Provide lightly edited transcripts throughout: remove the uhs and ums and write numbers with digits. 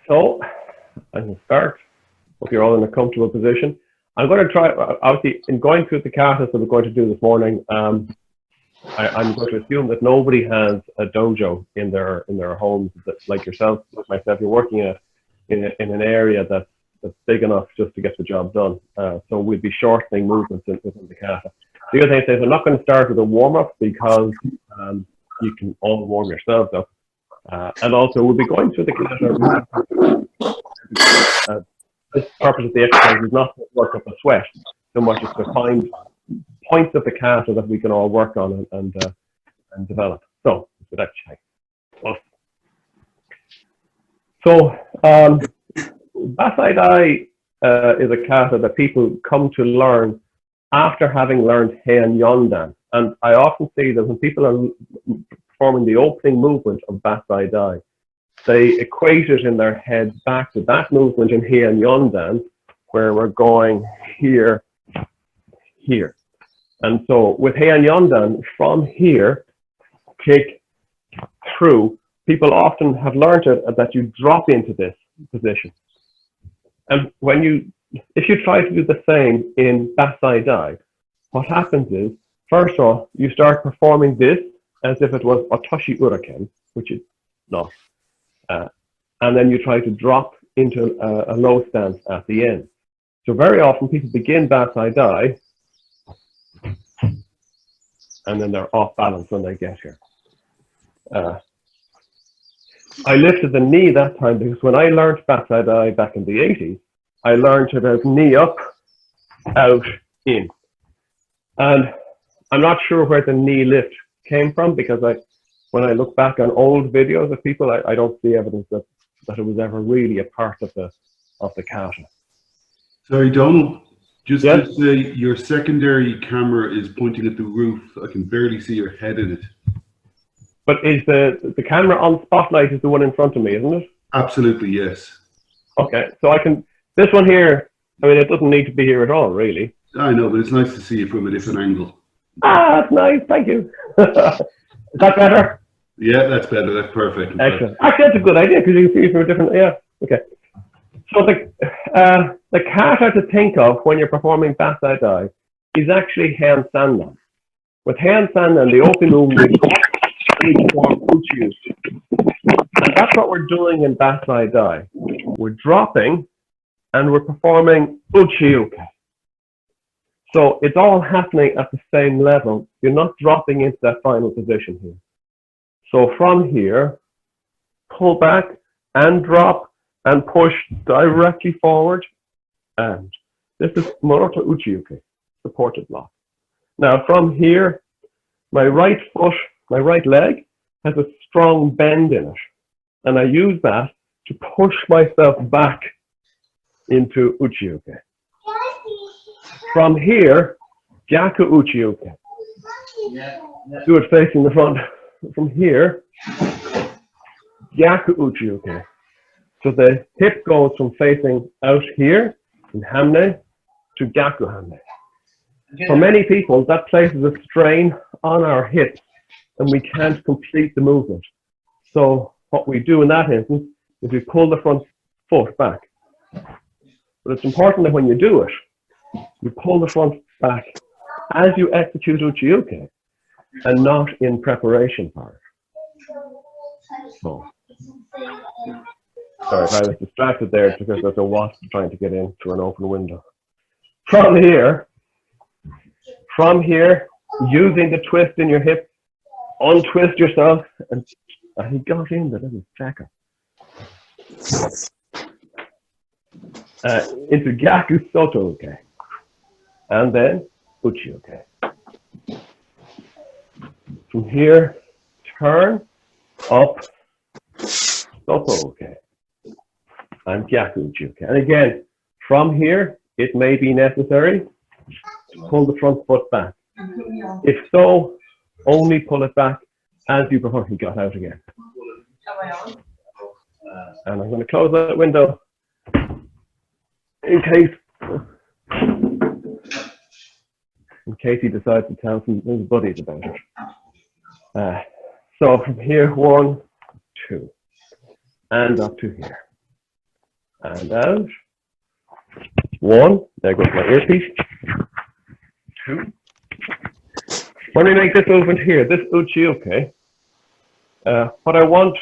So I can start. Hope you're all in a comfortable position. I'm going to try, obviously, in going through the katas that we're going to do this morning, I'm going to assume that nobody has a dojo in their homes, like yourself, like myself. You're working in an area that's big enough just to get the job done. So we'll be shortening movements within the kata. The other thing is I'm not going to start with a warm-up because you can all warm yourselves up. And also we'll be going through the kata. This purpose of the exercise is not to work up a sweat so much as to find points of the kata that we can all work on and develop. So that's check. So Bassai Dai is a kata that people come to learn after having learned Heian Yondan. And I often see that when people are performing the opening movement of Bassai Dai, they equate it in their head back to that movement in Heian Yondan, where we're going here, here. And so with Heian Yondan, from here, kick through, people often have learned it that you drop into this position. And if you try to do the same in Bassai Dai, what happens is, first of all, you start performing this as if it was Otoshi Uraken, which is not. And then you try to drop into a low stance at the end. So very often people begin Bassai Dai, and then they're off balance when they get here. I lifted the knee that time because when I learned Bassai Dai back in the 80s, I learned it as knee up, out, in. And I'm not sure where the knee lift came from because when I look back on old videos of people, I don't see evidence that it was ever really a part of the kata. Sorry, Donald, just yes? to say your secondary camera is pointing at the roof. I can barely see your head in it. But is the camera on spotlight is the one in front of me, isn't it? Absolutely, yes. Okay, so this one here, I mean, it doesn't need to be here at all, really. I know, but it's nice to see you from a different angle. Ah, that's nice, thank you. Is that better? Yeah, that's better, that's perfect. Excellent. Actually, that's a good idea because you can see from a different, yeah, okay. So the kata to think of when you're performing Bassai Dai is actually Heian Sandan. With Heian Sandan, the open movement, we perform uchi. And that's what we're doing in Bassai Dai. We're dropping and we're performing uchi-uke. So it's all happening at the same level. You're not dropping into that final position here. So from here, pull back and drop and push directly forward. And this is Moroto Uchi-uke, supported block. Now from here, my right foot, my right leg has a strong bend in it. And I use that to push myself back into Uchi-uke. From here, Gyaku Uchi-uke. Do it facing the front. From here, Gyaku Uchi-uke. So the hip goes from facing out here in Hamne to Gyaku Hamne. For many people, that places a strain on our hips and we can't complete the movement. So what we do in that instance is we pull the front foot back. But it's important that when you do it, you pull the front back as you execute Uchi-uke and not in preparation for it. So, sorry if I was distracted there because there's a wasp trying to get in through an open window. From here, using the twist in your hip, untwist yourself, and he got in the little jacker. Into Gyaku Soto-uke. And then Uchi-uke. From here, turn, up, Soto-uke. And Gyaku Uchi-uke. And again, from here, it may be necessary to pull the front foot back. If so, only pull it back as you perform. He got out again. And I'm going to close that window in case he decides to tell some his buddies about it. So from here, 1, 2, and up to here. and out. 1, there goes my earpiece. 2. When we make this movement here, this uchi-uke, what I want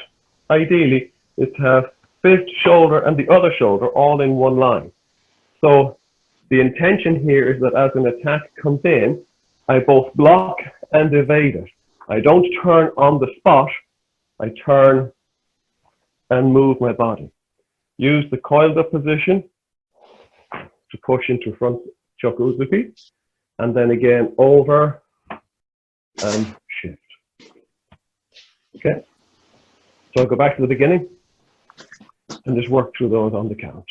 ideally is to have fist, shoulder, and the other shoulder all in one line. So the intention here is that as an attack comes in, I both block and evade it. I don't turn on the spot, I turn and move my body. Use the coiled up position to push into front chokuzuki, and then again over and shift. Okay, so I'll go back to the beginning and just work through those on the count.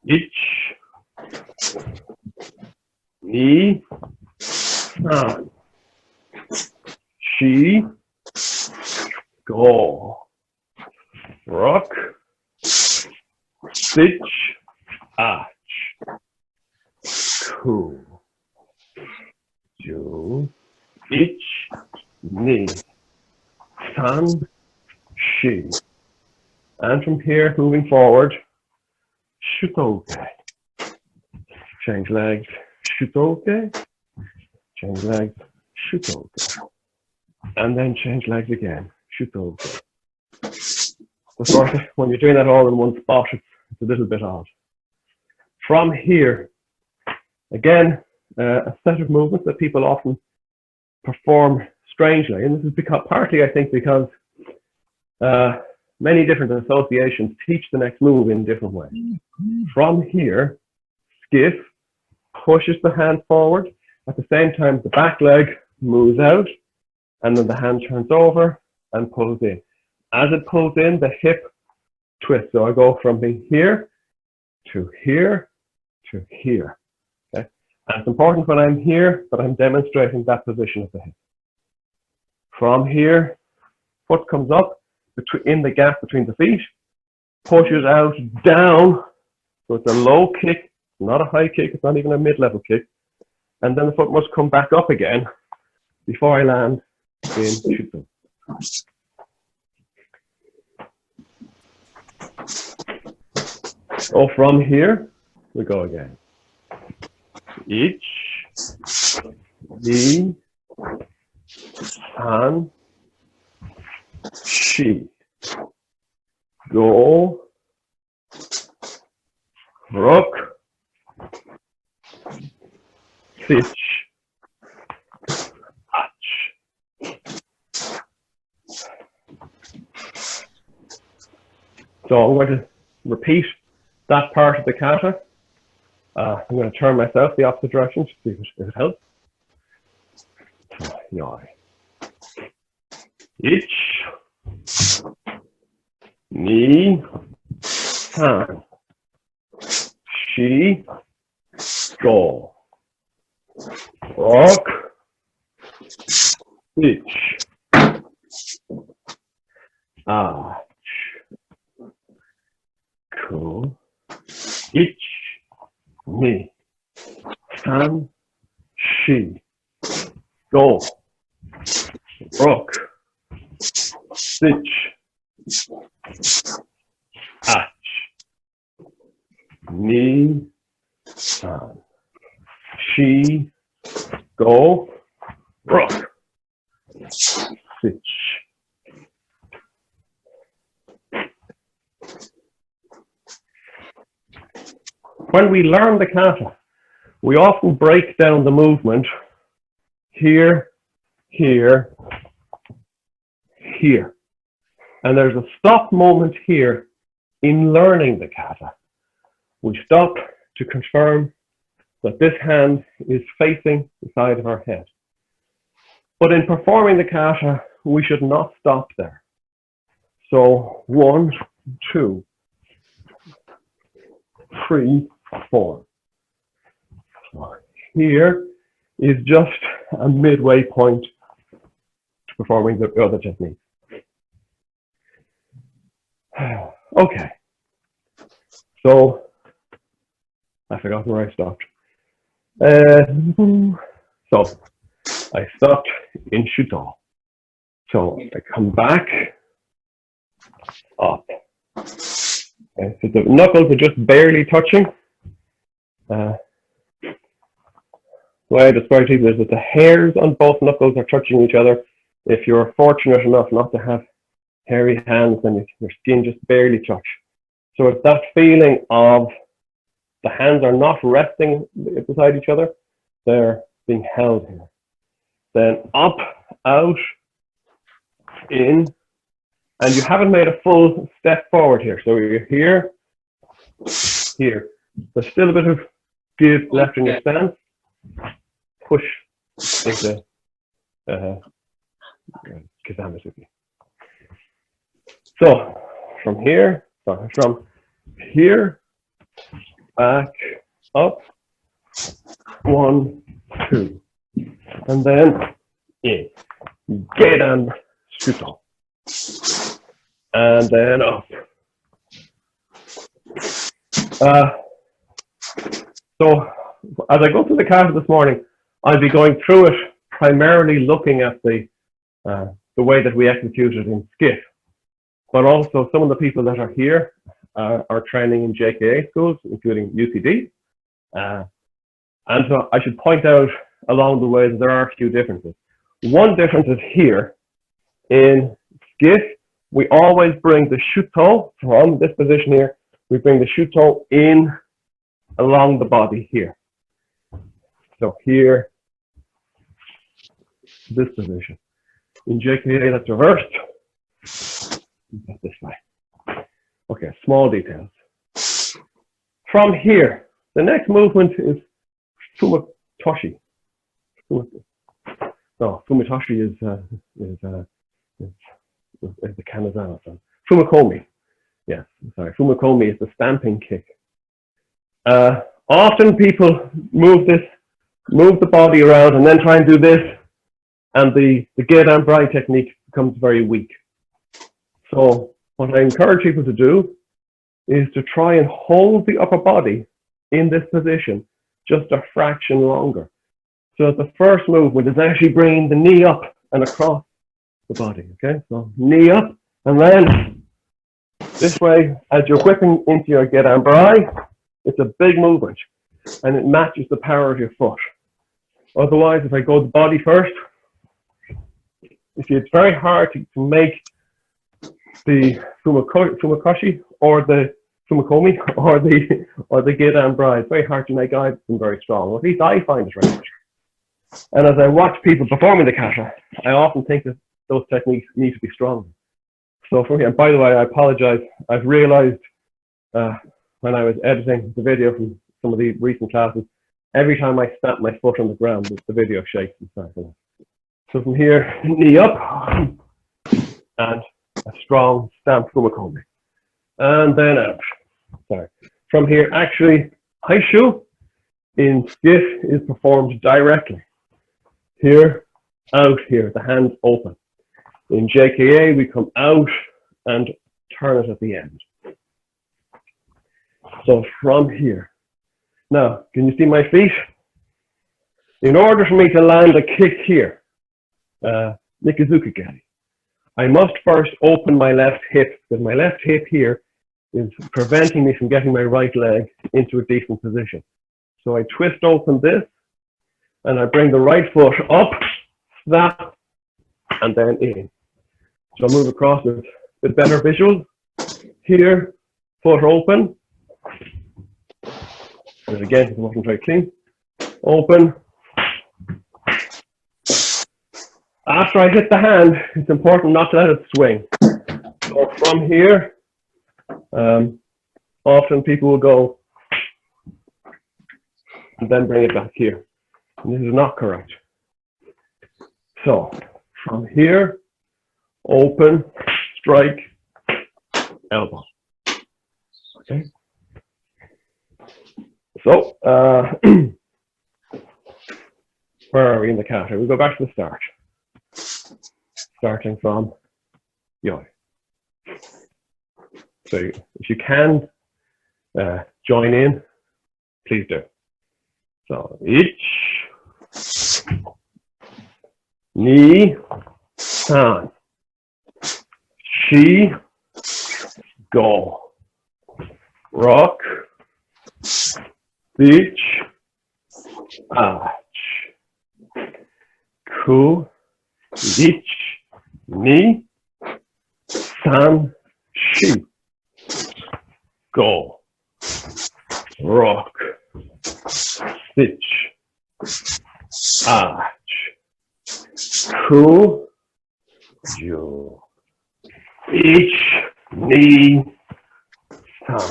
Ich, ni, san, shi, go, rock, sich, ach, ku, ju, ich, ni, san, shi. And from here, moving forward, shutoke. Change legs, shutoke. Change legs, shutoke. And then change legs again, shutoke. Of course, when you're doing that all in one spot, it's a little bit odd. From here, again, a set of movements that people often perform strangely. And this is because, partly, I think, because many different associations teach the next move in different ways. From here, skiff pushes the hand forward. At the same time, the back leg moves out, and then the hand turns over and pulls in. As it pulls in, the hip twists. So I go from being here to here to here. Okay? And it's important when I'm here that I'm demonstrating that position of the hip. From here, foot comes up in the gap between the feet, pushes out down. So it's a low kick, not a high kick, it's not even a mid-level kick. And then the foot must come back up again before I land in shooting. So from here, we go again. Ich, ni, san, shi, go, rock, sich, ach. So I'm going to repeat that part of the kata. I'm going to turn myself the opposite direction to see if it helps. Yai. Ich, ni, san, shi, go, rock, ich, ach, ku, ich, ni, san, shi, go, rock, sich, ach, ni, san, shi, go, rock, sich. When we learn the kata, we often break down the movement here, here, here. And there's a stop moment here in learning the kata. We stop to confirm that this hand is facing the side of our head. But in performing the kata, we should not stop there. So 1, 2, 3, 4. So here is just a midway point to performing the other technique. Okay, so I forgot where I stopped. So I stopped in Shuto. So I come back, up, Okay, so the knuckles are just barely touching. The way I describe it is that the hairs on both knuckles are touching each other. If you're fortunate enough not to have hairy hands, then your skin just barely touch. So it's that feeling of the hands are not resting beside each other, they're being held here. Then up, out, in, and you haven't made a full step forward here. So you're here, here. There's still a bit of give left in your stance. Push into Kazamasuki. So from here, back, up, 1, 2, and then in. Gedan Shuto. And then up. So as I go through the kata this morning, I'll be going through it primarily looking at the way that we execute it in skiff. But also some of the people that are here are training in JKA schools, including UCD. And so I should point out along the way that there are a few differences. One difference is here. In skiff, we always bring the shuto from this position here. We bring the shuto in along the body here. So here, this position. In JKA, that's reversed. This way. Okay, small details. From here, the next movement is Fumitoshi. No, Fumitoshi is the Kanazawa son. Fumakomi. Yes, sorry. Fumakomi is the stamping kick. Often people move the body around and then try and do this, and the Gedan Brai technique becomes very weak. So what I encourage people to do is to try and hold the upper body in this position just a fraction longer. So the first movement is actually bringing the knee up and across the body, okay? So knee up, and then this way, as you're whipping into your Gedan Brai, it's a big movement, and it matches the power of your foot. Otherwise, if I go the body first, it's very hard to make the Fumakoshi or the Fumakomi or the Gedan Brai. It's very hard to make either of them very strong. Or at least I find it very much. And as I watch people performing the kata, I often think that those techniques need to be stronger. So from here, and by the way, I apologize. I've realized when I was editing the video from some of the recent classes, every time I stamp my foot on the ground, the video shakes and starts. So from here, knee up, and a strong stamp Fumakomi. And then out. Sorry. From here, actually, Haishu in skiff is performed directly. Here, out here, the hands open. In JKA, we come out and turn it at the end. So from here. Now, can you see my feet? In order for me to land a kick here, Nikazuka Gari, I must first open my left hip, because my left hip here is preventing me from getting my right leg into a decent position. So I twist open this, and I bring the right foot up, snap, and then in. So I'll move across with better visual. Here, foot open. And again, it wasn't very clean. Open. After I hit the hand, it's important not to let it swing. So from here, often people will go and then bring it back here. And this is not correct. So from here, open, strike, elbow. Okay. So where are we in the kata? We go back to the start. Starting from yoi. So if you can join in, please do. So ich, ni, san, shi, go. rock, beach, arch, ku, dich, ni, san, shi, go, rock, stitch, arch, ku, ju, ich, ni, san,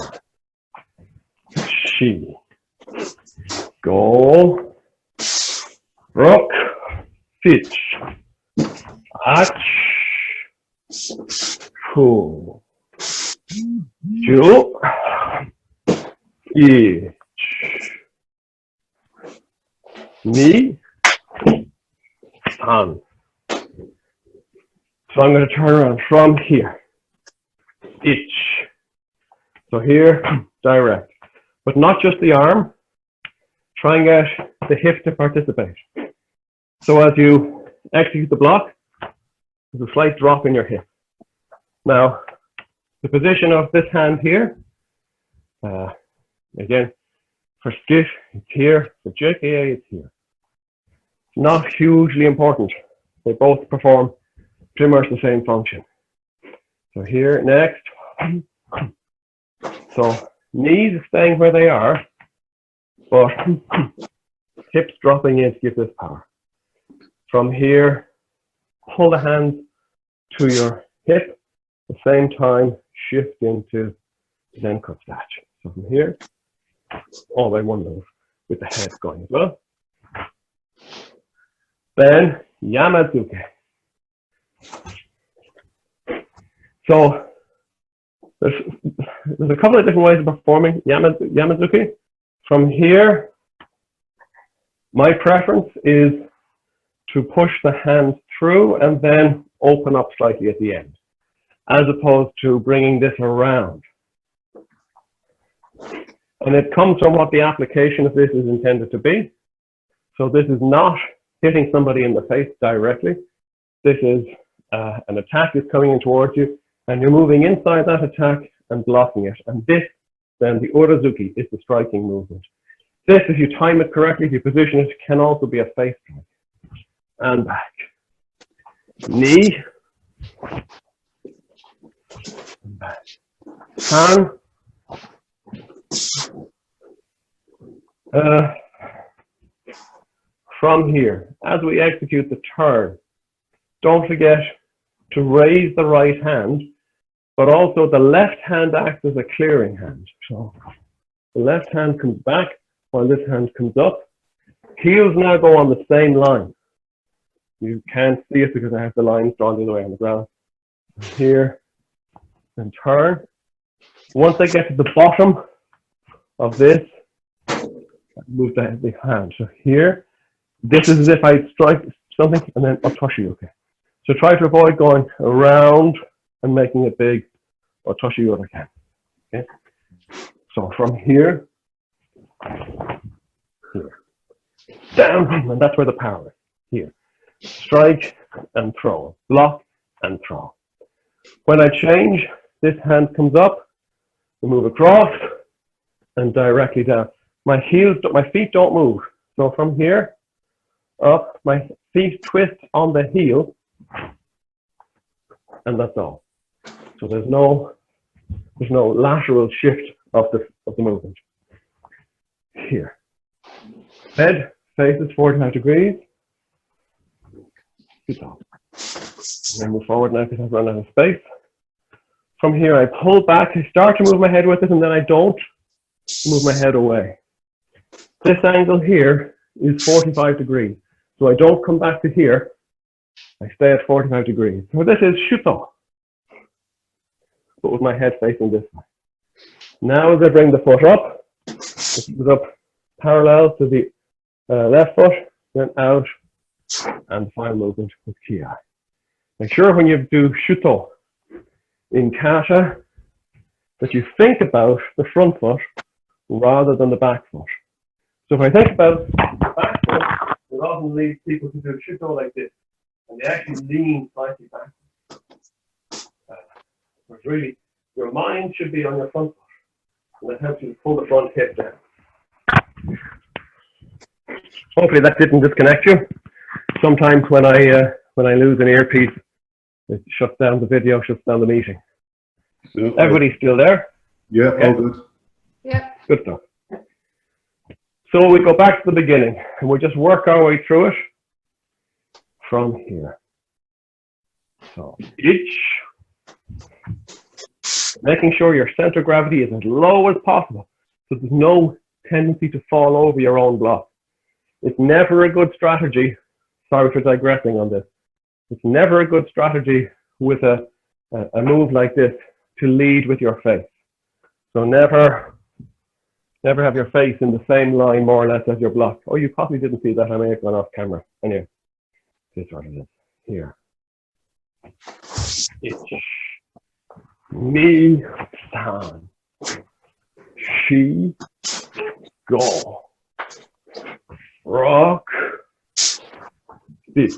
shi, go, rock, stitch, arch, ku, ju, ich, ni, san. So I'm going to turn around from here. Ich. So here, direct. But not just the arm. Try and get the hip to participate. So as you execute the block, there's a slight drop in your hip. Now, the position of this hand here, again, for skit, it's here. For JKA, it's here. Not hugely important. They both perform pretty much the same function. So here, next. So knees staying where they are, but hips dropping in to give this power. From here, pull the hands to your hip, at the same time shift into Zen cut snatch. So from here, all by one move, with the head going as well. Then Yamazuke. So there's a couple of different ways of performing Yamazuke. From here, my preference is to push the hands through and then open up slightly at the end, as opposed to bringing this around. And it comes from what the application of this is intended to be. So this is not hitting somebody in the face directly. This is an attack is coming in towards you, and you're moving inside that attack and blocking it. And this, then the Urazuki, is the striking movement. This, if you time it correctly, if you position it, can also be a face strike. And back. Knee. And back. Hand. From here, as we execute the turn, don't forget to raise the right hand, but also the left hand acts as a clearing hand. So the left hand comes back while this hand comes up. Heels now go on the same line. You can't see it because I have the lines drawn the other way on the ground. Here, and turn. Once I get to the bottom of this, move the hand. So here, this is as if I strike something and then otoshi, okay. So try to avoid going around and making it big, otoshi if I can. Okay. So from here, here, down, and that's where the power is. Here, strike and throw, block and throw. When I change, this hand comes up, we move across, and directly down. My feet don't move. So from here up, my feet twist on the heel, and that's all. So there's no lateral shift of the movement. Here, head faces 45 degrees. Good job. And then move forward now because I've run out of space. From here, I pull back. I start to move my head with it, and then I don't move my head away. This angle here is 45 degrees. So I don't come back to here. I stay at 45 degrees. So this is shuto, but with my head facing this way. Now as I bring the foot up, it goes up parallel to the left foot, then out, and the final movement with ki. Make sure when you do shuto in kata that you think about the front foot rather than the back foot. So if I think about the back foot, it often leads people to do shuto like this, and they actually lean slightly back. But really, your mind should be on your front foot. And that helps you pull the front hip down. Hopefully that didn't disconnect you. Sometimes when I lose an earpiece, it shuts down the video, shuts down the meeting. No, Everybody's still there? yeah, Okay. all good. Yeah. Good stuff. So we go back to the beginning and we'll just work our way through it from here. So each, making sure your center of gravity is as low as possible so there's no tendency to fall over your own block. It's never a good strategy, sorry for digressing on this, it's never a good strategy with a move like this to lead with your face. So never have your face in the same line more or less as your block. Oh, you probably didn't see that, I may have gone off camera. Anyway, this is what it is, here. Ich, me, san, she, go, rock, bitch,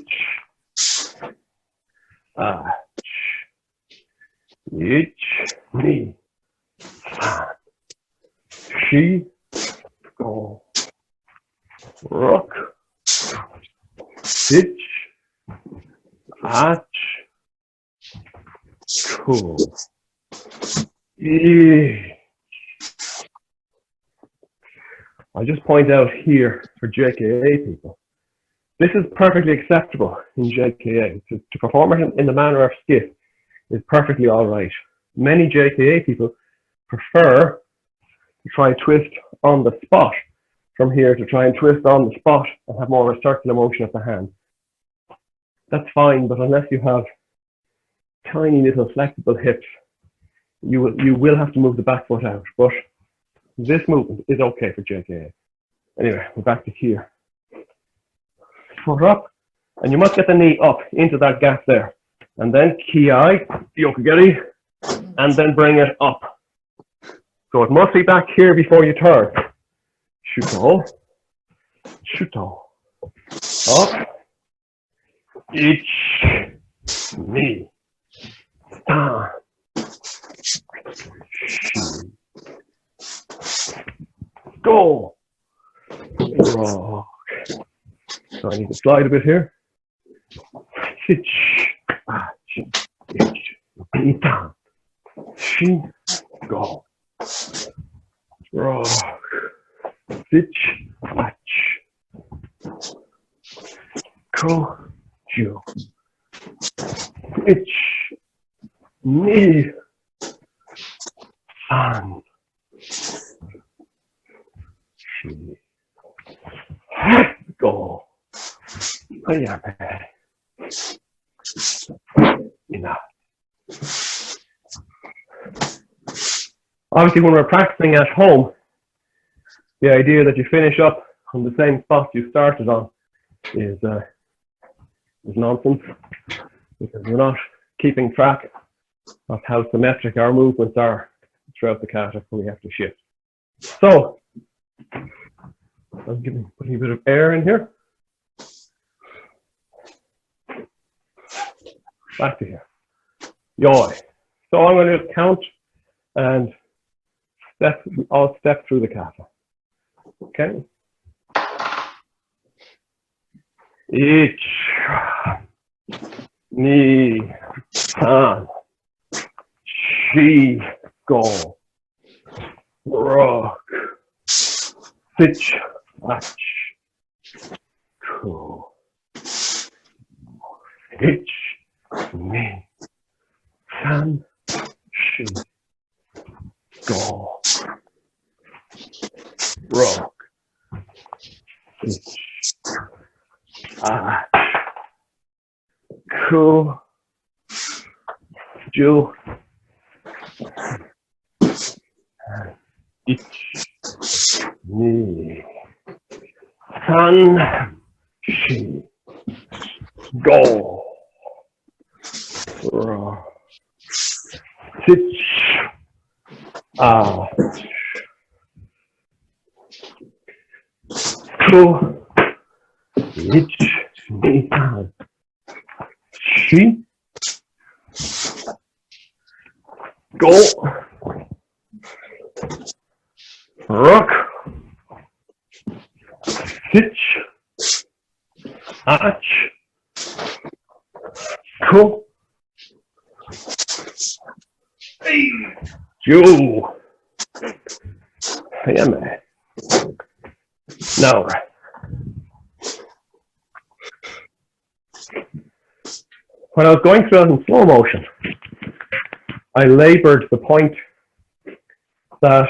ich, me, san, she, go, rock, bitch, cool. I'll just point out here for JKA people, this is perfectly acceptable in JKA. To perform it in the manner of skiff is perfectly all right. Many JKA people prefer to try and twist on the spot from here, to try and twist on the spot and have more of a circular motion of the hand. That's fine, but unless you have tiny little flexible hips, you will have to move the back foot out. But this movement is okay for JKA. Anyway, we're back to here. Foot up, and you must get the knee up into that gap there. And then ki-ai, yokogeri, and then bring it up. So it must be back here before you turn. Shuto, shuto, up, ich, me, san, shi, go, rock. So I need to slide a bit here. Sich, ich, me, san, shi, go, rock. Sich, ko, ju, ich, me, san, shi, go, ayabe, enough. Obviously, when we're practicing at home, the idea that you finish up on the same spot you started on is nonsense, because we're not keeping track of how symmetric our movements are throughout the kata when we have to shift. So, I'm putting a bit of air in here. Back to here. Yoi. So I'm going to count and I'll step through the kata. Okay. Ich, ni, san, shi, go, rock, sich, ko, ich, me, san, shi, go, rock, ich, ko, ju, ich, me, san, shi, go, rock, sich, ko, ich, me, san, shi, go, rook, hitch, hatch, cool, Joe. Yeah, man. Now, when I was going through it in slow motion, I labored the point that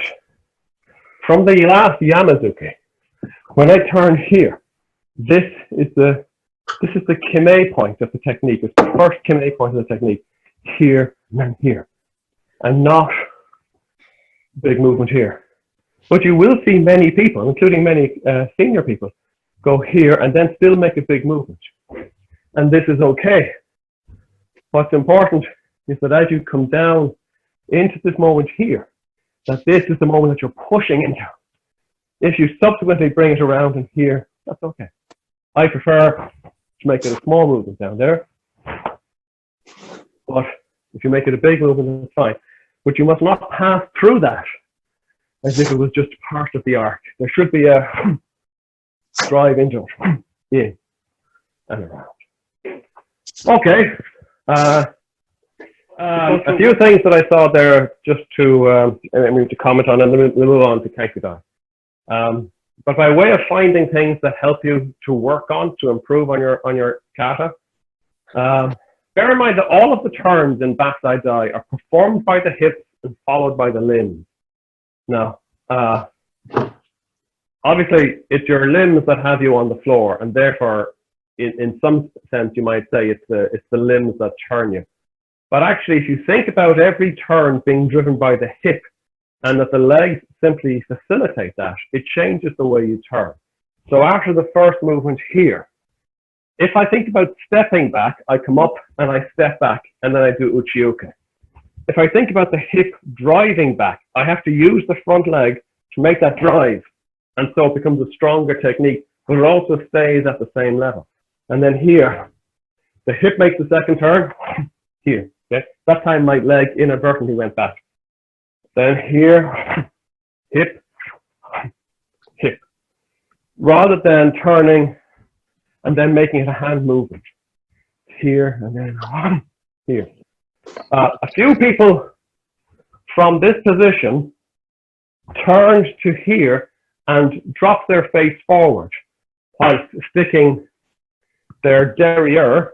from the last Yamazuki, when I turn here, this is the kime point of the technique. It's the first kime point of the technique. Here and then here, and not big movement here. But you will see many people, including many senior people, go here and then still make a big movement. And this is okay. What's important is that as you come down into this moment here, that this is the moment that you're pushing into. If you subsequently bring it around in here, that's okay. I prefer to make it a small movement down there. But if you make it a big movement, that's fine. But you must not pass through that as if it was just part of the arc. There should be a drive into it, in and around. Okay. A few things that I saw there just to comment on, and then we'll move on to Kanku Dai. But by way of finding things that help you to work on, to improve on your kata, bear in mind that all of the turns in Bassai Dai are performed by the hips and followed by the limbs. Now, obviously, it's your limbs that have you on the floor, and therefore, in some sense, you might say it's the limbs that turn you. But actually, if you think about every turn being driven by the hip, and that the legs simply facilitate that, it changes the way you turn. So after the first movement here, if I think about stepping back, I come up and I step back, and then I do uchi-uke. If I think about the hip driving back, I have to use the front leg to make that drive. And so it becomes a stronger technique, but it also stays at the same level. And then here, the hip makes the second turn, here. Okay? That time my leg inadvertently went back. Then here, hip, hip. Rather than turning and then making it a hand movement. Here and then here. A few people from this position turned to here and dropped their face forward while sticking their derriere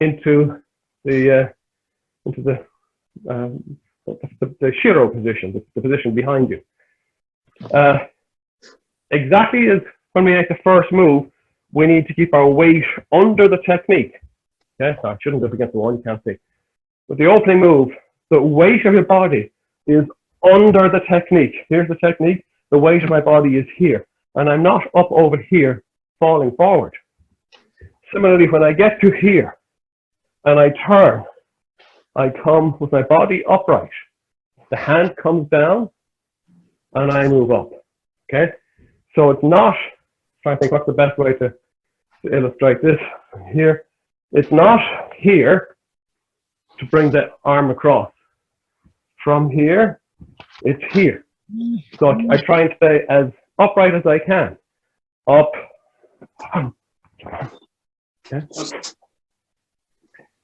into the shiro position, the position behind you. Exactly as when we make the first move, we need to keep our weight under the technique. Okay, so I shouldn't go against the wall, you can't see. But the opening move, the weight of your body is under the technique. Here's the technique. The weight of my body is here. And I'm not up over here, falling forward. Similarly, when I get to here and I turn, I come with my body upright. The hand comes down and I move up. Okay? So it's not, trying to think what's the best way to illustrate this here. It's not here to bring the arm across. From here, it's here. So I try and stay as upright as I can. Up. Okay.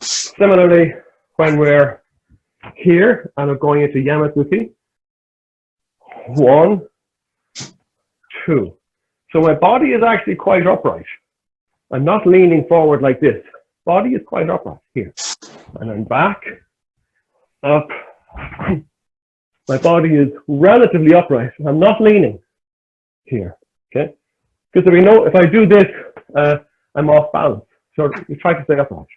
Similarly, when we're here and we're going into Yamazuki, 1, 2. So my body is actually quite upright. I'm not leaning forward like this. Body is quite upright here. And then back, up. My body is relatively upright. I'm not leaning here. Okay? Because if I do this, I'm off balance. So you try to stay upright.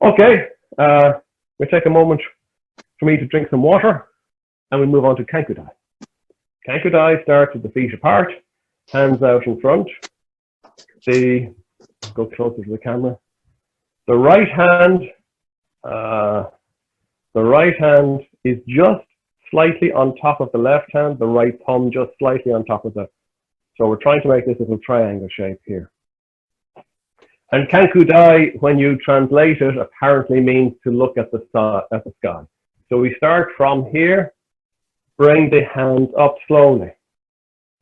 Okay, we'll take a moment for me to drink some water, and we move on to Kanku Dai. Kanku Dai starts with the feet apart, hands out in front. Go closer to the camera. The right hand is just slightly on top of the left hand, the right thumb just slightly on top of that. So we're trying to make this a little triangle shape here. And Kanku Dai, when you translate it, apparently means to look at the sky. So we start from here, bring the hands up slowly.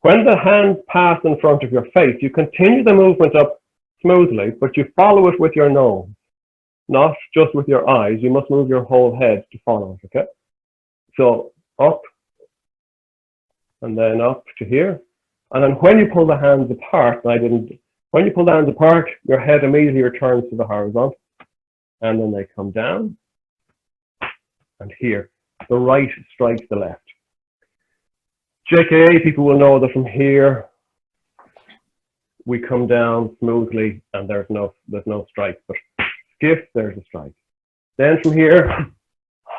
When the hands pass in front of your face, you continue the movement up smoothly, but you follow it with your nose, not just with your eyes. You must move your whole head to follow it, okay? So up, and then up to here. And then when you pull the hands apart, when you pull the hands apart, your head immediately returns to the horizontal. And then they come down. And here, the right strikes the left. JKA people will know that from here, we come down smoothly and there's no strike. But skiff, there's a strike. Then from here,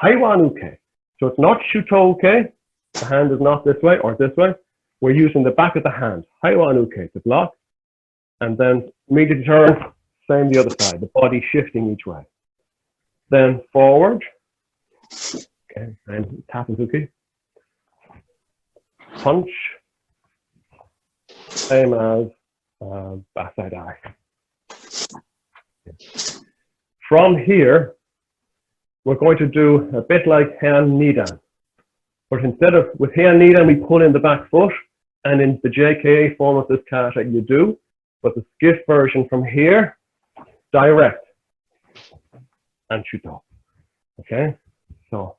Haiwanuke. So it's not Shutoke. The hand is not this way or this way. We're using the back of the hand, Haiwanuke, to block. And then immediately turn, same the other side, the body shifting each way. Then forward. Okay, and Tapanzuki. Punch. Same as Bassai Dai. From here, we're going to do a bit like Heian Nidan. But instead of, with Heian Nidan, we pull in the back foot, and in the JKA form of this kata, you do. But the skiff version from here, direct and shoot off. Okay, so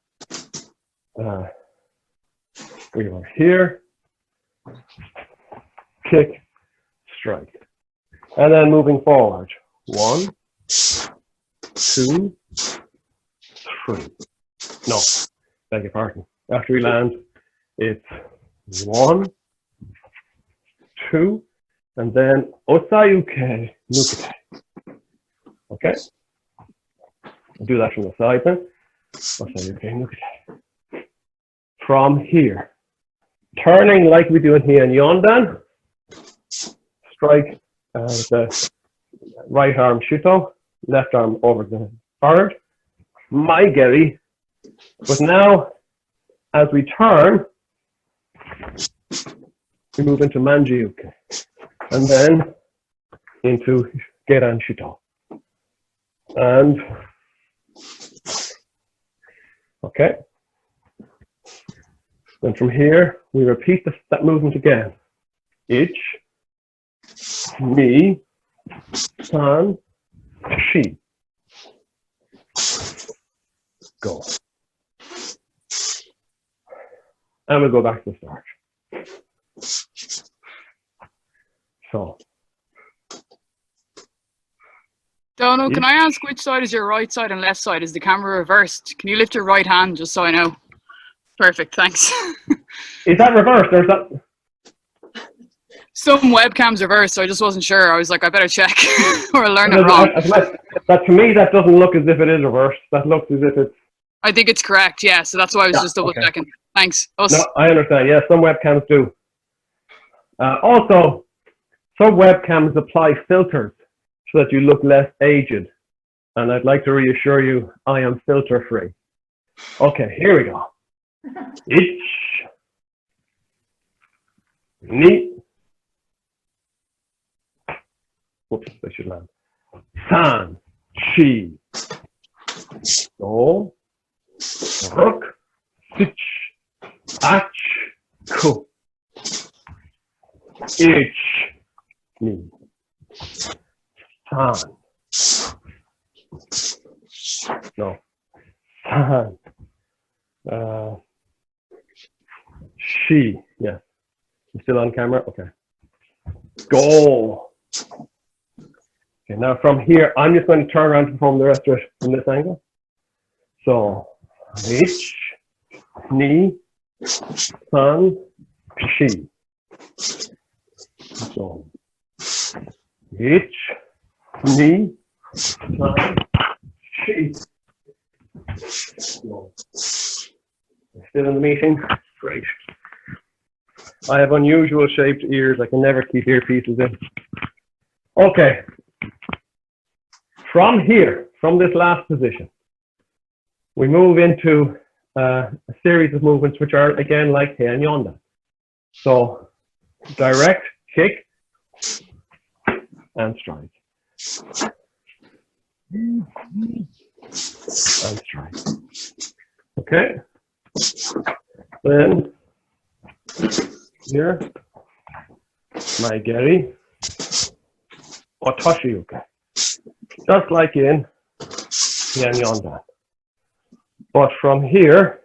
we are here, kick, strike, and then moving forward. 1, 2, 3. No, beg your pardon. After we land, it's 1, 2, and then Osayuke Nukete. Okay? I'll do that from the side then. Osayuke Nukete. From here, turning like we do in Heian Yondan, strike the right arm shuto, left arm over the forward, maigeri. But now, as we turn, we move into Manjiuke, and then into Geran Shuto. And, okay. Then from here, we repeat that movement again. Ich, ni, san, shi. Go. And we'll go back to the start. So. Dono, can I ask which side is your right side and left side? Is the camera reversed? Can you lift your right hand just so I know? Perfect, thanks. Is that reversed or is that? Some webcams reversed, so I just wasn't sure. I was like, I better check or I'll learn it wrong. That to me, that doesn't look as if it is reversed. That looks as if it's. I think it's correct, yeah. So that's why I was just double checking. Thanks. No, I understand. Yeah, some webcams do. Also, some webcams apply filters so that you look less aged. And I'd like to reassure you, I am filter free. Okay, here we go. Ich, ni. Whoops, I should land. San, shi, do, ruk, sich, ach, ku. Ich, ni. San. No. San. She. Yeah. I'm still on camera? Okay. Go. Okay, now from here, I'm just going to turn around to perform the rest of it from this angle. So, ich, ni, san, she. So, ich, ni, san, she. So, still in the meeting? Great. I have unusual shaped ears. I can never keep earpieces in. Okay. From here, from this last position, we move into a series of movements which are, again, like Heian Yondan. So, direct, kick, and strike. And strike. Okay. Then, here, Maigeri, Otoshiyuke. Just like in Yanyandan. But from here,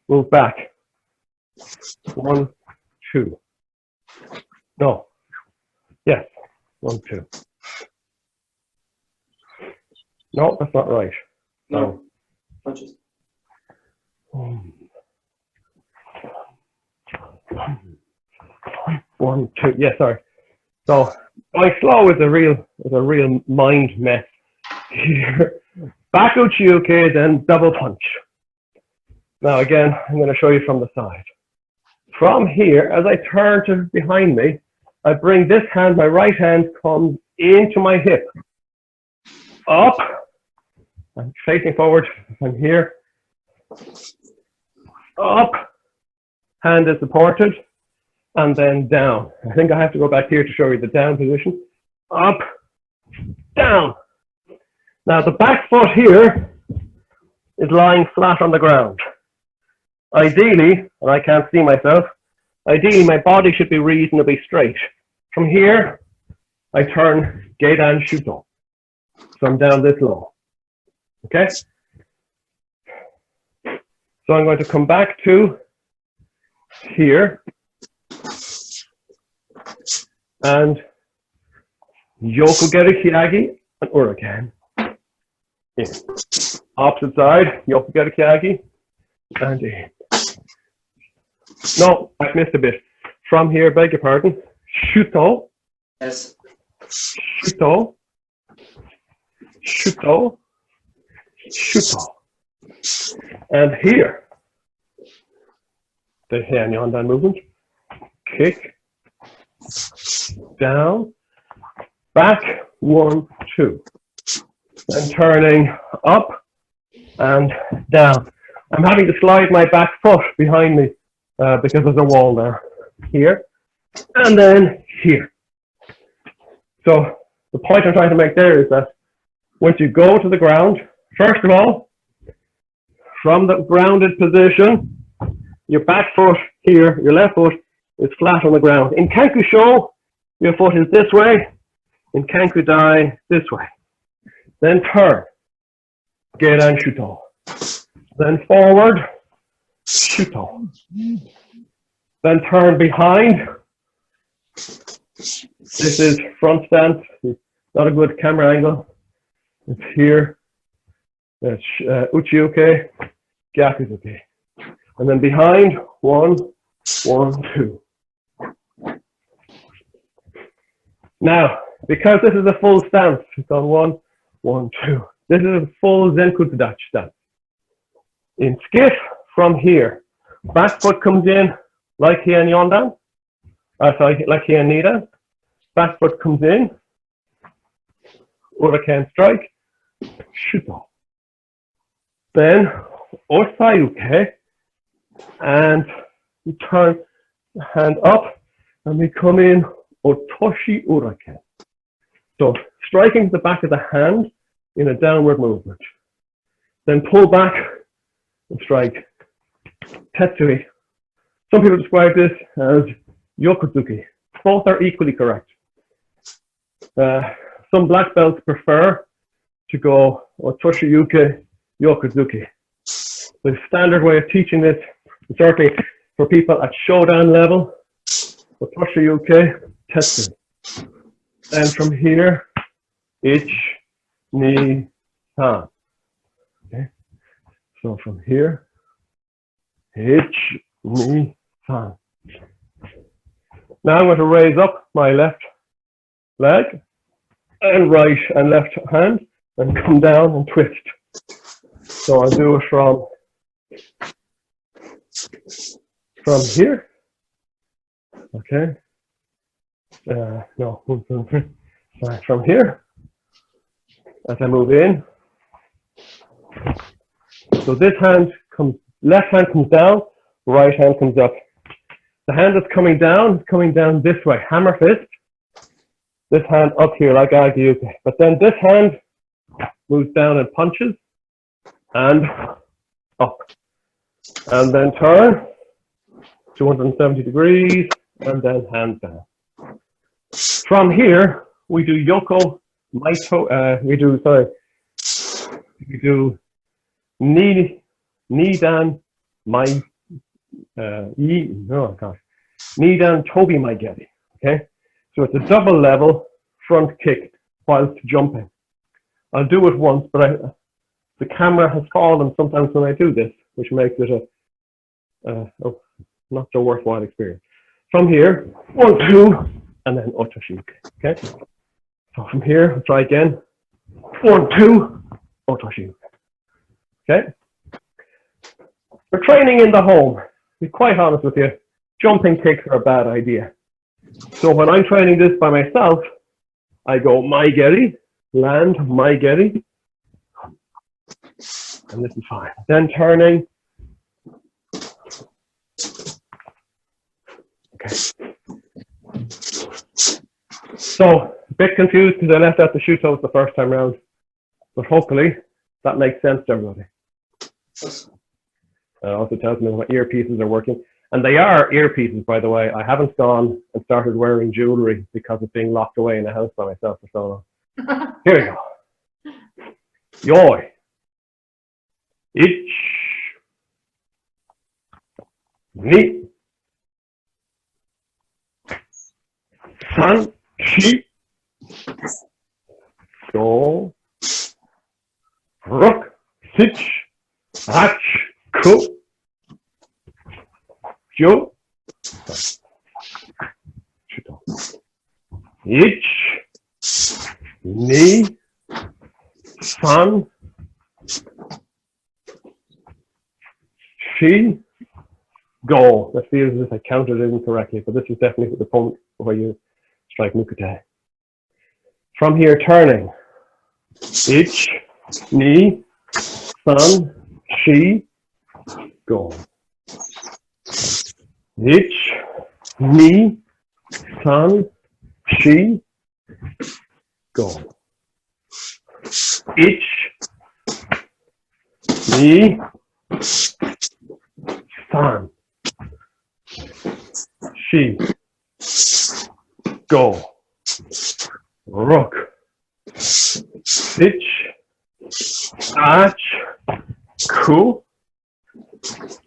move back. 1, 2. No. Yes. 1, 2. No, that's not right. No. Punches. 1, 2. Yeah, sorry. So going slow is a real mind mess here. Back uchiuke, then double punch. Now again, I'm going to show you from the side. From here, as I turn to behind me, I bring this hand, my right hand comes into my hip. Up. I'm facing forward. I'm here. Up. Hand is supported. And then down. I think I have to go back here to show you the down position. Up. Down. Now the back foot here is lying flat on the ground. Ideally, and I can't see myself, ideally my body should be reasonably straight. From here, I turn Geidan Shuto. So I'm down this low. Okay? So I'm going to come back to here and Yokogeri Kyagi and Uraken. In. Opposite side, Yokogeri Kyagi and in. No, I missed a bit. From here, beg your pardon. Shuto. Yes. Shuto. Shuto. Shuto. And here, the Hanyondan movement. Kick. Down. Back. 1, 2. And turning up and down. I'm having to slide my back foot behind me because there's a wall there. Here. And then here. So the point I'm trying to make there is that once you go to the ground, first of all, from the grounded position, your back foot here, your left foot is flat on the ground. In Kanku Sho, your foot is this way. In Kanku Dai, this way. Then turn. Geidan Shuto. Then forward. Shuto. Then turn behind. This is front stance. Not a good camera angle. It's here. That's Uchiuke, Gyakuzuke. And then behind, 1, 1, 2. Now, because this is a full stance, it's on 1, 1, 2. This is a full Zenkutsudachi stance. In skiff, from here, back foot comes in like Hien Yondan. Like Hien Nidan. Back foot comes in. Uraken strike. Shuto. Then Osayuke. And we turn the hand up and we come in Otoshi Uraken. So striking the back of the hand in a downward movement. Then pull back and strike Tetsui. Some people describe this as Yokozuki. Both are equally correct. Some black belts prefer to go Otoshiyuke Yokozuki. The standard way of teaching this, certainly for people at Shodan level, Otoshiyuke Tetsui. Then from here, Ich, Ni, Han. Okay. So from here, Ich, Ni, Han. Now I'm going to raise up my left leg and right and left hand and come down and twist. So I'll do it from here. Okay. No, sorry, from here as I move in. So this hand comes, left hand comes down, right hand comes up. The hand that's coming down is coming down this way, hammer fist. This hand up here like Agyuke. But then this hand moves down and punches and up. And then turn 270 degrees and then hands down. From here, we do yoko, we do knee down, knee down, toby my getty. Okay, so it's a double level front kick whilst jumping. I'll do it once, but the camera has fallen sometimes when I do this, which makes it a not so worthwhile experience. From here, 1, 2, and then otoshuke. Okay, so from here, I'll try again. 1, 2, otoshuke. Okay, we're training in the home. To be quite honest with you, jumping kicks are a bad idea. So when I'm training this by myself, I go my getty, land my getty, and this is fine. Then turning. Okay. So a bit confused because I left out the shoe toes the first time round, but hopefully that makes sense to everybody. It also tells me what earpieces are working. And they are earpieces, by the way. I haven't gone and started wearing jewelry because of being locked away in the house by myself for so long. Here we go. Yoi. Ich. Ni. San. Shi. Go. Rook. Sich. Ach. Ku. Jo. Ich. Ni. San. She. Go. That feels as if I counted it incorrectly, but this is definitely the point where you strike mukute. From here, turning. Ich. Ni. San. She. Go. Ich, ni, san, she, go. Ich, ni, san, she, go. Rook. Ich, ach, ku,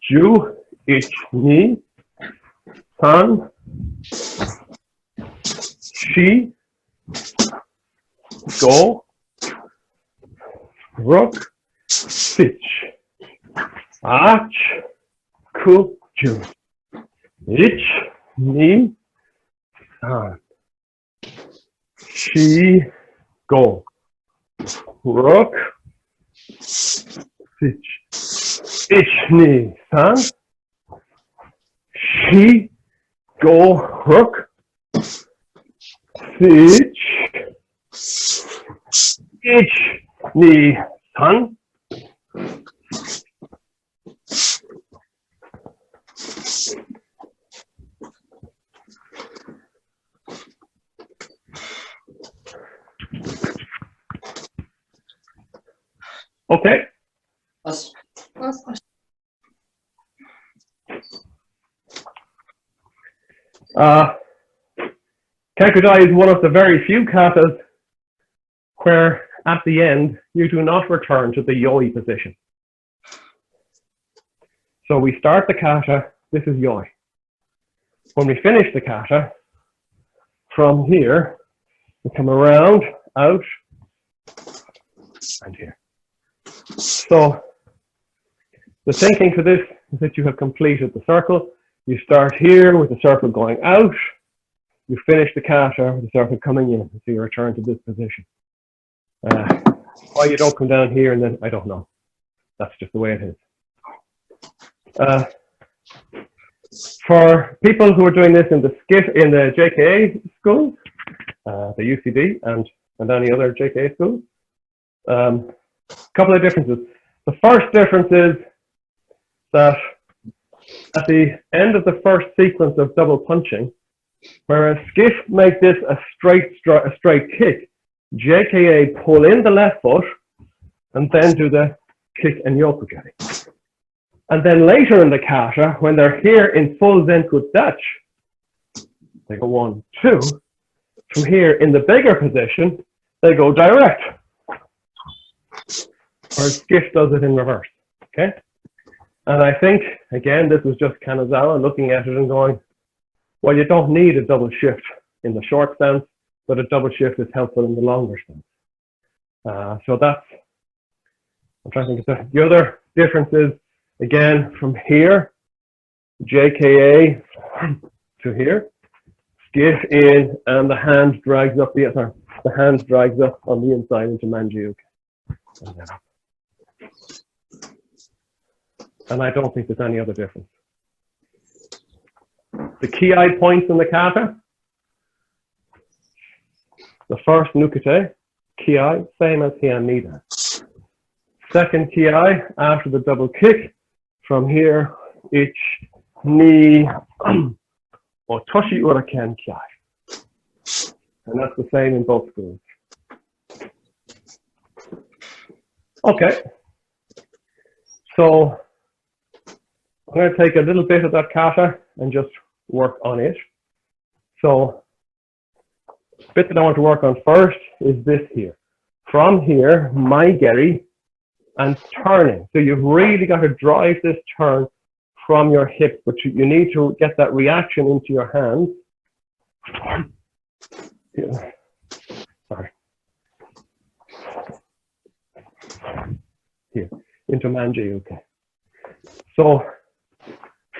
ju, ich, ni, san, she, go, rook, sich, ach, ku, ju, ich, ni, san, she, go, rook, sich, ich, ni, san, she, go, rook, sich, ich, ni, san, okay. Us. Kanku Dai is one of the very few katas where at the end you do not return to the yoi position. So we start the kata, this is yoi. When we finish the kata, from here, we come around, out, and here. So the thinking for this is that you have completed the circle. You start here with the circle going out. You finish the kata with the circle coming in. So you return to this position. Why you don't come down here and then, I don't know. That's just the way it is. For people who are doing this in the JKA schools, the UCD and any other JKA schools, a couple of differences. The first difference is that at the end of the first sequence of double punching, whereas skiff make this a straight kick, JKA pull in the left foot and then do the kick and yoku getty. And then later in the kata, when they're here in full Zenku Dutch, they go 1, 2, From here, in the bigger position, they go direct. Or Skiff does it in reverse, okay? And I think, again, this was just Kanazawa looking at it and going, well, you don't need a double shift in the short stance, but a double shift is helpful in the longer stance. So that's, I'm trying to think of the other difference is, again, from here, JKA to here, skiff in, and the hand drags up the hand drags up on the inside into Manjiuke. And I don't think there's any other difference. The ki points in the kata, the first nukute, ki, same as Hian Nida. Second ki, after the double kick, from here, ich, ni, otoshi uraken ki. And that's the same in both schools. Okay. So, I'm going to take a little bit of that kata and just work on it. So, the bit that I want to work on first is this here. From here, my geri and turning. So you've really got to drive this turn from your hip, but you need to get that reaction into your hands. Here. Sorry. Here, into Manjiuke. So,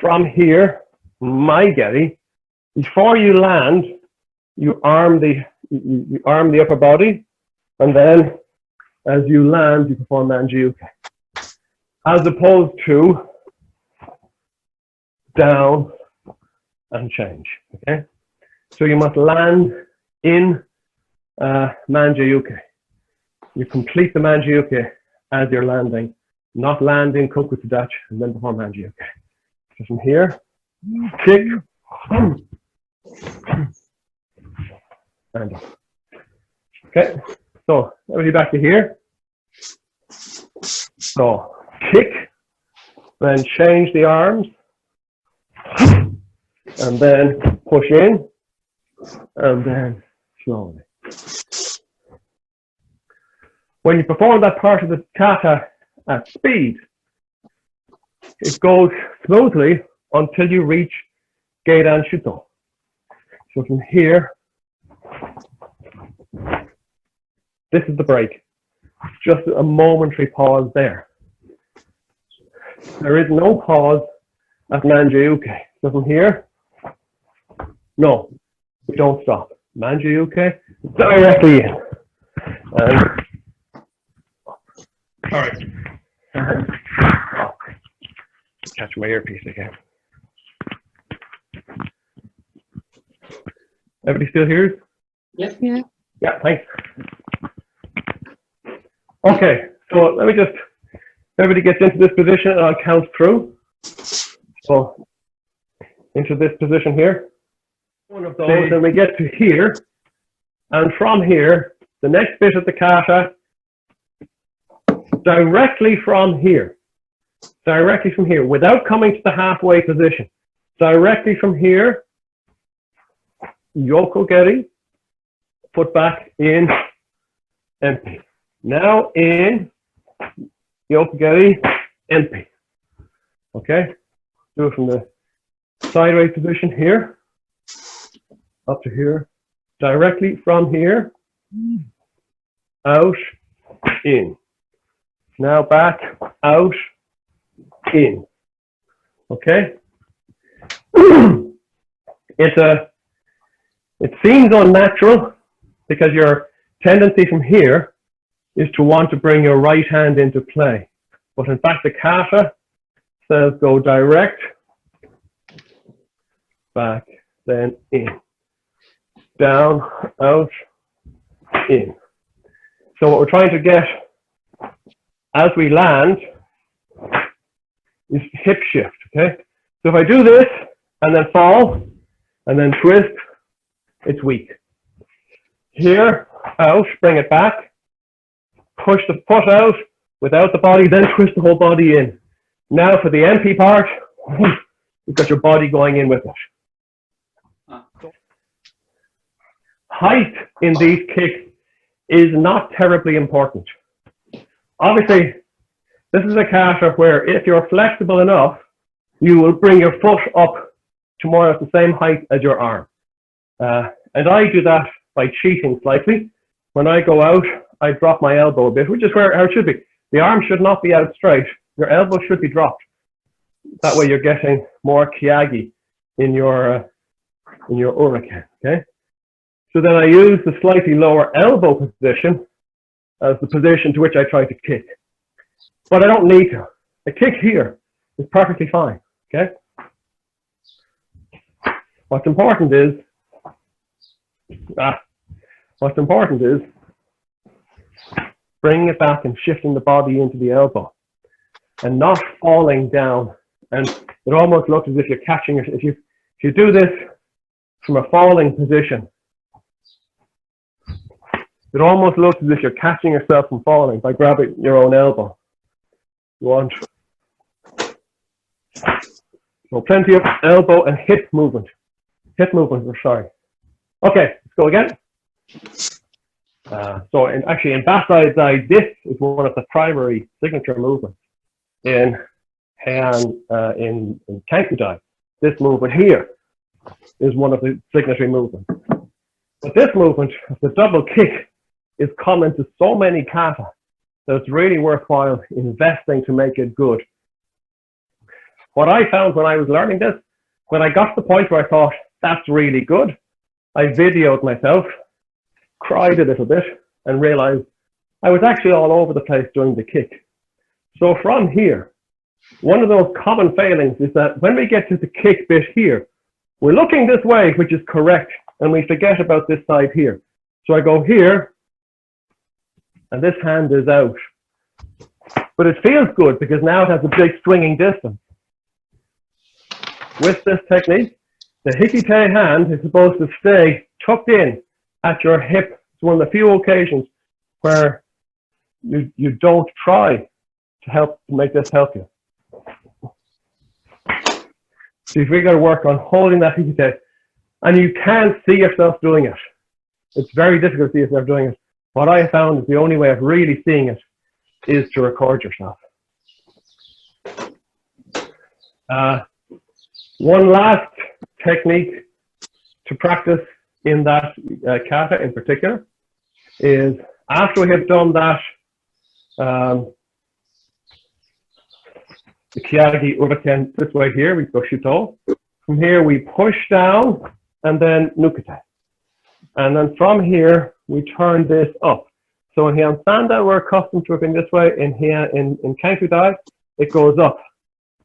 from here, my geri, before you land, you arm the upper body, and then as you land, you perform Manjiuke. As opposed to down and change. Okay, so you must land in Manjiuke. You complete the Manjiuke as you're landing, not land in Kanku Dai and then perform Manjiuke. So from here, kick, and up. Okay, so everybody back to here. So kick, then change the arms, and then push in, and then slowly. When you perform that part of the kata at speed, it goes smoothly until you reach Geidan Shuto. So from here, this is the break. Just a momentary pause there. There is no pause at Manjiuke. So from here, no, we don't stop. Manjiuke, directly in. And, all right. Catch my earpiece again. Everybody still here? Yep. Yeah. Yeah, thanks. Okay, so let me just, everybody gets into this position and I'll count through. So, into this position here. One of those, and we get to here. And from here, the next bit of the kata, directly from here, without coming to the halfway position. Directly from here, Yoko Geri, put back in, empty. Now in, Yoko Geri, empty. Okay, do it from the sideways position here, up to here, directly from here, out, in. Now back, out, in. Okay? It seems unnatural because your tendency from here is to want to bring your right hand into play. But in fact, the kata says go direct, back, then in. Down, out, in. So what we're trying to get as we land is hip shift, okay? So if I do this and then fall and then twist, it's weak. Here, out, bring it back, push the foot out without the body, then twist the whole body in. Now for the MP part, you've got your body going in with it. height in these kicks is not terribly important. Obviously, this is a kata where if you're flexible enough, you will bring your foot up to more or less the same height as your arm. And I do that by cheating slightly. When I go out, I drop my elbow a bit, which is how it should be. The arm should not be out straight. Your elbow should be dropped. That way you're getting more kyagi in your uraken, okay? So then I use the slightly lower elbow position as the position to which I try to kick. But I don't need to. A kick here is perfectly fine, okay? What's important is bringing it back and shifting the body into the elbow and not falling down. And it almost looks as if you're catching it. If you do this from a falling position, it almost looks as if you're catching yourself from falling by grabbing your own elbow. You want so plenty of elbow and hip movement. Sorry. Okay, let's go again. So actually in Bassai Dai, this is one of the primary signature movements. In Kanku Dai, this movement here is one of the signature movements. But this movement, the double kick, is common to so many kata that it's really worthwhile investing to make it good. What I found when I was learning this, when I got to the point where I thought, that's really good, I videoed myself, cried a little bit, and realized I was actually all over the place doing the kick. So from here, one of those common failings is that when we get to the kick bit here, we're looking this way, which is correct, and we forget about this side here. So I go here, and this hand is out. But it feels good because now it has a big swinging distance. With this technique, the hikite hand is supposed to stay tucked in at your hip. It's one of the few occasions where you don't try to make this help you. So you've really got to work on holding that hikite, and you can't see yourself doing it. It's very difficult to see yourself doing it. What I have found is the only way of really seeing it is to record yourself. One last technique to practice in that kata in particular is after we have done that, the kyagi uraken this way here, we go shuto. From here we push down and then nukete. And then from here we turn this up. So in Sanda we're accustomed to it in this way. In Kanku Dai it goes up.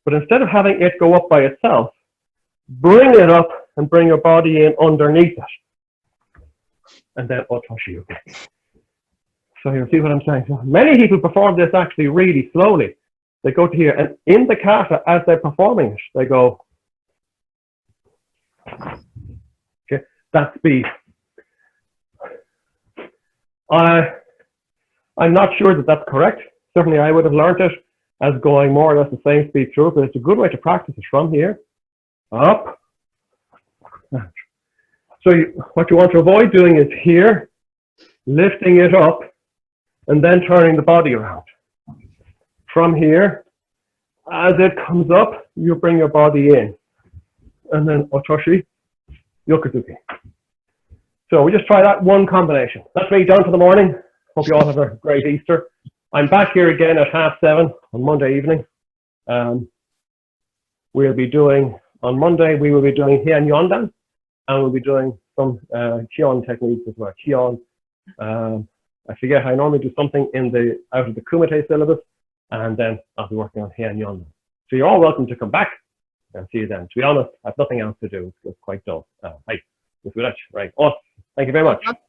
But instead of having it go up by itself, bring it up and bring your body in underneath it. And then otoshi. So you see what I'm saying? So many people perform this actually really slowly. They go to here, and in the kata, as they're performing it, they go, okay, that speed. I'm not sure that that's correct. Certainly I would have learned it as going more or less the same speed through, but it's a good way to practice it from here, up. So what you want to avoid doing is here, lifting it up, and then turning the body around. From here, as it comes up, you bring your body in. And then otoshi, yokozuki. So we just try that one combination. That's me done for the morning. Hope you all have a great Easter. I'm back here again at 7:30 on Monday evening. We'll be doing, on Monday, we will be doing Heian Yondan, and we'll be doing some Kion techniques as well. Kion, I forget, I normally do something out of the Kumite syllabus, and then I'll be working on Heian Yondan. So you're all welcome to come back and see you then. To be honest, I have nothing else to do. It's quite dull. Hi, right. Oh, thank you very much.